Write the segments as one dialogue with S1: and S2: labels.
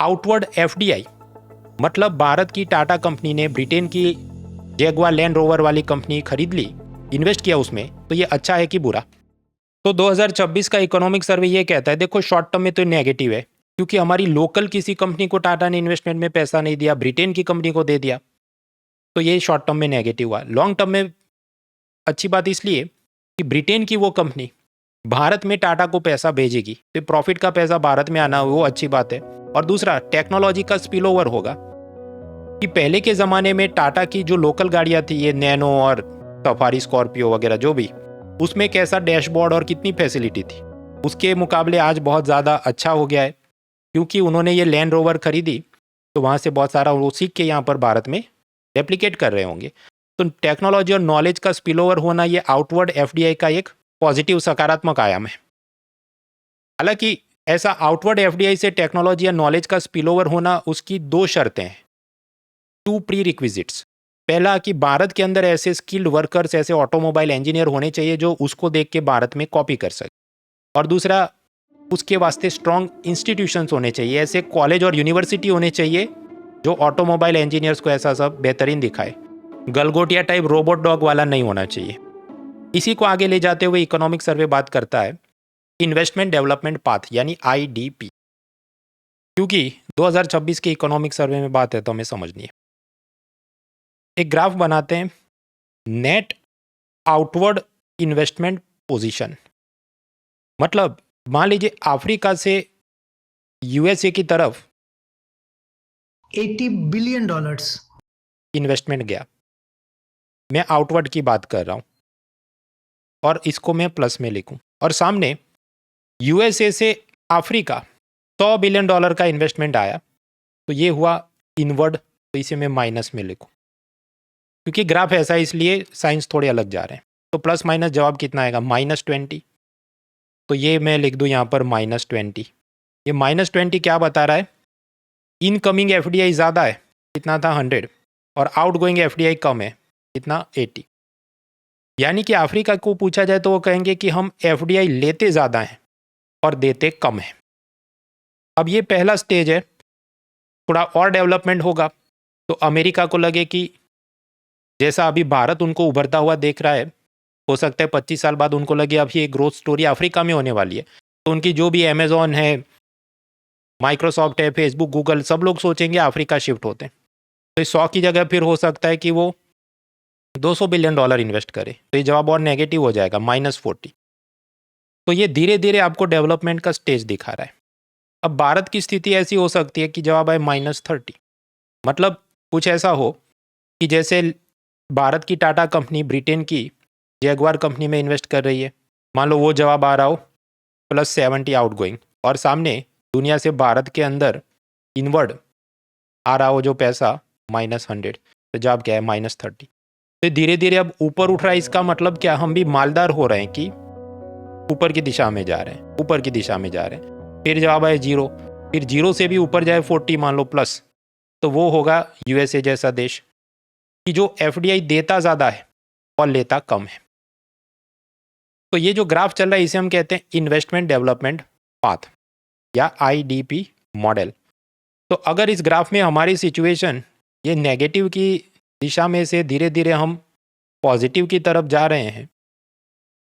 S1: Outward FDI मतलब भारत की Tata company ने ब्रिटेन की जैगुआर लैंड रोवर वाली कंपनी खरीद ली, इन्वेस्ट किया उसमें, तो ये अच्छा है कि बुरा? तो 2026 का इकोनॉमिक सर्वे ये कहता है, देखो शॉर्ट टर्म में तो नेगेटिव है क्योंकि हमारी लोकल किसी कंपनी को टाटा ने इन्वेस्टमेंट में पैसा नहीं दिया, ब्रिटेन की कंपनी को दे दिया, तो ये शॉर्ट टर्म में नेगेटिव हुआ। लॉन्ग टर्म में अच्छी बात इसलिए कि ब्रिटेन की वो कंपनी भारत में टाटा को पैसा भेजेगी, तो प्रॉफिट का पैसा भारत में आना वो अच्छी बात है। और दूसरा, टेक्नोलॉजी का स्पिल ओवर होगा कि पहले के ज़माने में टाटा की जो लोकल गाड़ियाँ थी, ये नैनो और सफारी स्कॉर्पियो वगैरह जो भी, उसमें कैसा डैशबोर्ड और कितनी फैसिलिटी थी, उसके मुकाबले आज बहुत ज़्यादा अच्छा हो गया है क्योंकि उन्होंने ये लैंड रोवर खरीदी, तो वहाँ से बहुत सारा वो सीख के यहाँ पर भारत में रेप्लिकेट कर रहे होंगे। तो टेक्नोलॉजी और नॉलेज का स्पिल ओवर होना ये आउटवर्ड एफडीआई का एक पॉजिटिव सकारात्मक आयाम है। हालांकि ऐसा आउटवर्ड एफडीआई से टेक्नोलॉजी या नॉलेज का स्पिल ओवर होना, उसकी दो शर्तें हैं, 2 प्री रिक्विजिट्स। पहला कि भारत के अंदर ऐसे स्किल्ड वर्कर्स, ऐसे ऑटोमोबाइल इंजीनियर होने चाहिए जो उसको देख के भारत में कॉपी कर सके। और दूसरा, उसके वास्ते स्ट्रॉन्ग इंस्टीट्यूशंस होने चाहिए, ऐसे कॉलेज और यूनिवर्सिटी होने चाहिए जो ऑटोमोबाइल इंजीनियर्स को ऐसा सब बेहतरीन दिखाए। गलगोटिया टाइप रोबोट डॉग वाला नहीं होना चाहिए। इसी को आगे ले जाते हुए इकोनॉमिक सर्वे बात करता है इन्वेस्टमेंट डेवलपमेंट पाथ यानी आईडीपी, क्योंकि 2026 के इकोनॉमिक सर्वे में बात है तो हमें समझनी है। एक ग्राफ बनाते हैं, नेट आउटवर्ड इन्वेस्टमेंट पोजीशन, मतलब मान लीजिए अफ्रीका से यूएसए की तरफ
S2: $80 बिलियन
S1: इन्वेस्टमेंट गया, मैं आउटवर्ड की बात कर रहा हूं और इसको मैं प्लस में लिखूं, और सामने यूएसए से अफ्रीका $100 बिलियन का इन्वेस्टमेंट आया, तो ये हुआ इनवर्ड, तो इसे मैं माइनस में लिखूं क्योंकि ग्राफ ऐसा है, इसलिए साइंस थोड़े अलग जा रहे हैं। तो प्लस माइनस जवाब कितना आएगा, -20। तो ये मैं लिख दूं यहाँ पर -20। ये -20 क्या बता रहा है, इनकमिंग एफडीआई ज़्यादा है, कितना था 100, और आउटगोइंग एफडीआई कम है, कितना 80। यानी कि अफ्रीका को पूछा जाए तो वो कहेंगे कि हम एफडीआई लेते ज़्यादा हैं और देते कम है। अब ये पहला स्टेज है, थोड़ा और डेवलपमेंट होगा तो अमेरिका को लगे कि जैसा अभी भारत उनको उभरता हुआ देख रहा है, हो सकता है 25 साल बाद उनको लगे अब ये ग्रोथ स्टोरी अफ्रीका में होने वाली है, तो उनकी जो भी अमेजॉन है, माइक्रोसॉफ्ट है, फेसबुक, गूगल, सब लोग सोचेंगे अफ्रीका शिफ्ट होते हैं। तो 100 की जगह फिर हो सकता है कि वो $200 बिलियन इन्वेस्ट करे, तो ये जवाब और नेगेटिव हो जाएगा, -40। तो ये धीरे धीरे आपको डेवलपमेंट का स्टेज दिखा रहा है। अब भारत की स्थिति ऐसी हो सकती है कि जवाब आए -30, मतलब कुछ ऐसा हो कि जैसे भारत की टाटा कंपनी ब्रिटेन की जैगुआर कंपनी में इन्वेस्ट कर रही है, मान लो वो जवाब आ रहा हो +70 आउटगोइंग, और सामने दुनिया से भारत के अंदर इनवर्ड आ रहा हो जो पैसा -100, तो जवाब क्या है, -30। तो धीरे धीरे अब ऊपर उठ रहा है, इसका मतलब क्या, हम भी मालदार हो रहे हैं कि ऊपर की दिशा में जा रहे हैं, ऊपर की दिशा में जा रहे हैं। फिर जवाब आए 0, फिर 0 से भी ऊपर जाए 40 मान लो प्लस, तो वो होगा यूएसए जैसा देश कि जो एफडीआई देता ज़्यादा है और लेता कम है। तो ये जो ग्राफ चल रहा है इसे हम कहते हैं इन्वेस्टमेंट डेवलपमेंट पाथ या आईडीपी मॉडल। तो अगर इस ग्राफ में हमारी सिचुएशन ये नेगेटिव की दिशा में से धीरे धीरे हम पॉजिटिव की तरफ जा रहे हैं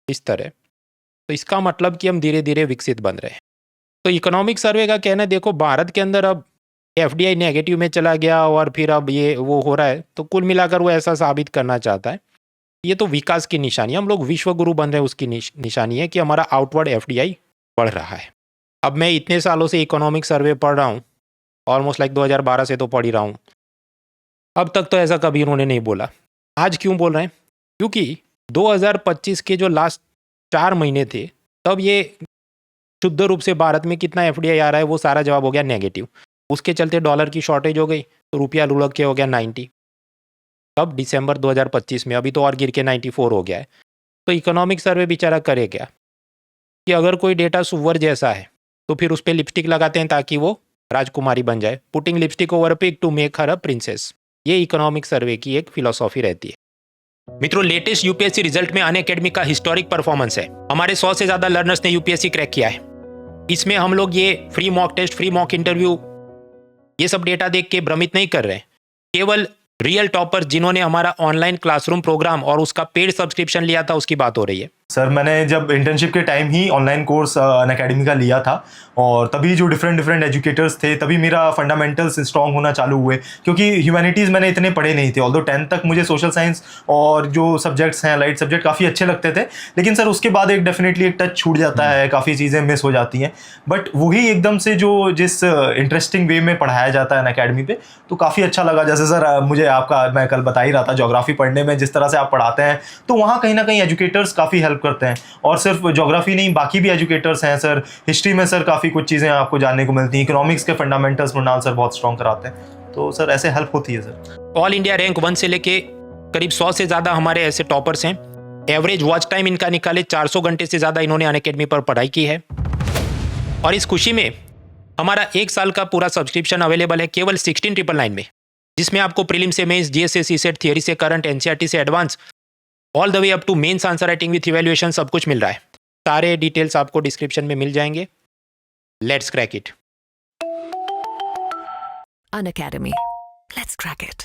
S1: इस तरह, तो इसका मतलब कि हम धीरे धीरे विकसित बन रहे हैं। तो इकोनॉमिक सर्वे का कहना है, देखो भारत के अंदर अब एफडीआई नेगेटिव में चला गया और फिर अब ये वो हो रहा है, तो कुल मिलाकर वो ऐसा साबित करना चाहता है ये तो विकास की निशानी, हम लोग विश्व गुरु बन रहे हैं, उसकी निशानी है कि हमारा आउटवर्ड एफडीआई बढ़ रहा है। अब मैं इतने सालों से इकोनॉमिक सर्वे पढ़ रहा हूँ, ऑलमोस्ट लाइक 2012 से तो पढ़ ही रहा हूँ, अब तक तो ऐसा कभी उन्होंने नहीं बोला। आज क्यों बोल रहे हैं, क्योंकि 2025 के जो लास्ट 4 महीने थे तब ये शुद्ध रूप से भारत में कितना एफडीआई आ रहा है वो सारा जवाब हो गया नेगेटिव। उसके चलते डॉलर की शॉर्टेज हो गई तो रुपया लुढ़क के हो गया 90, कब, दिसंबर 2025 में, अभी तो और गिर के 94 हो गया है। तो इकोनॉमिक सर्वे बेचारा करे क्या कि अगर कोई डेटा सुअर जैसा है तो फिर उस पर लिपस्टिक लगाते हैं ताकि वो राजकुमारी बन जाए, putting lipstick over pig to make her a princess. ये इकोनॉमिक सर्वे की एक फिलॉसॉफी रहती है। मित्रों, लेटेस्ट यूपीएससी रिजल्ट में अनअकैडमी का हिस्टोरिक परफॉर्मेंस है। हमारे 100 से ज्यादा लर्नर्स ने यूपीएससी क्रैक किया है। इसमें हम लोग ये free mock test, free mock interview ये सब डेटा देख के भ्रमित नहीं कर रहे हैं। केवल रियल टॉपर्स जिन्होंने हमारा ऑनलाइन क्लासरूम प्रोग्राम और उसका पेड सब्सक्रिप्शन लिया था उसकी बात हो रही है।
S3: सर मैंने जब इंटर्नशिप के टाइम ही ऑनलाइन कोर्स अनअकैडमी का लिया था और तभी जो डिफरेंट एजुकेटर्स थे तभी मेरा फंडामेंटल्स स्ट्रांग होना चालू हुए, क्योंकि ह्यूमैनिटीज़ मैंने इतने पढ़े नहीं थे। ऑल्दो 10th तक मुझे सोशल साइंस और जो सब्जेक्ट्स हैं लाइट सब्जेक्ट काफ़ी अच्छे लगते थे, लेकिन सर उसके बाद एक डेफिनेटली एक टच छूट जाता है, काफ़ी चीज़ें मिस हो जाती हैं। बट वही एकदम से जो जिस इंटरेस्टिंग वे में पढ़ाया जाता है अनअकैडमी पे, तो काफ़ी अच्छा लगा। जैसे सर मुझे आपका मैं कल बता ही रहा था ज्योग्राफी पढ़ने में जिस तरह से आप पढ़ाते हैं, तो वहाँ कहीं ना कहीं एजुकेटर्स काफ़ी हेल्प करते हैं। और सिर्फ ज्योग्राफी नहीं, बाकी भी एजुकेटर्स हैं सर। हिस्ट्री में सर काफ़ी कुछ चीज़ें आपको जानने को मिलती हैं। इकोनॉमिक्स के फंडामेंटल्स मृणाल सर बहुत स्ट्रॉन्ग कराते हैं, तो सर ऐसे हेल्प होती है सर।
S1: ऑल इंडिया रैंक 1 से लेके करीब 100 से ज़्यादा हमारे ऐसे टॉपर्स हैं। एवरेज वॉच टाइम इनका निकाले 400 घंटे से ज़्यादा इन्होंने अनअकैडमी पर पढ़ाई की है। और इस खुशी में हमारा 1 साल का पूरा सब्सक्रिप्शन अवेलेबल है केवल 16,999 में, जिसमें आपको प्रीलिम से मेंस, जीएसए, सीसेट, थियरी से करंट, एनसीईआरटी से advance, all the way up to mains answer writing with evaluation सब कुछ मिल रहा है। सारे डिटेल्स आपको डिस्क्रिप्शन में मिल जाएंगे। Let's crack it.
S4: Unacademy. Let's crack it.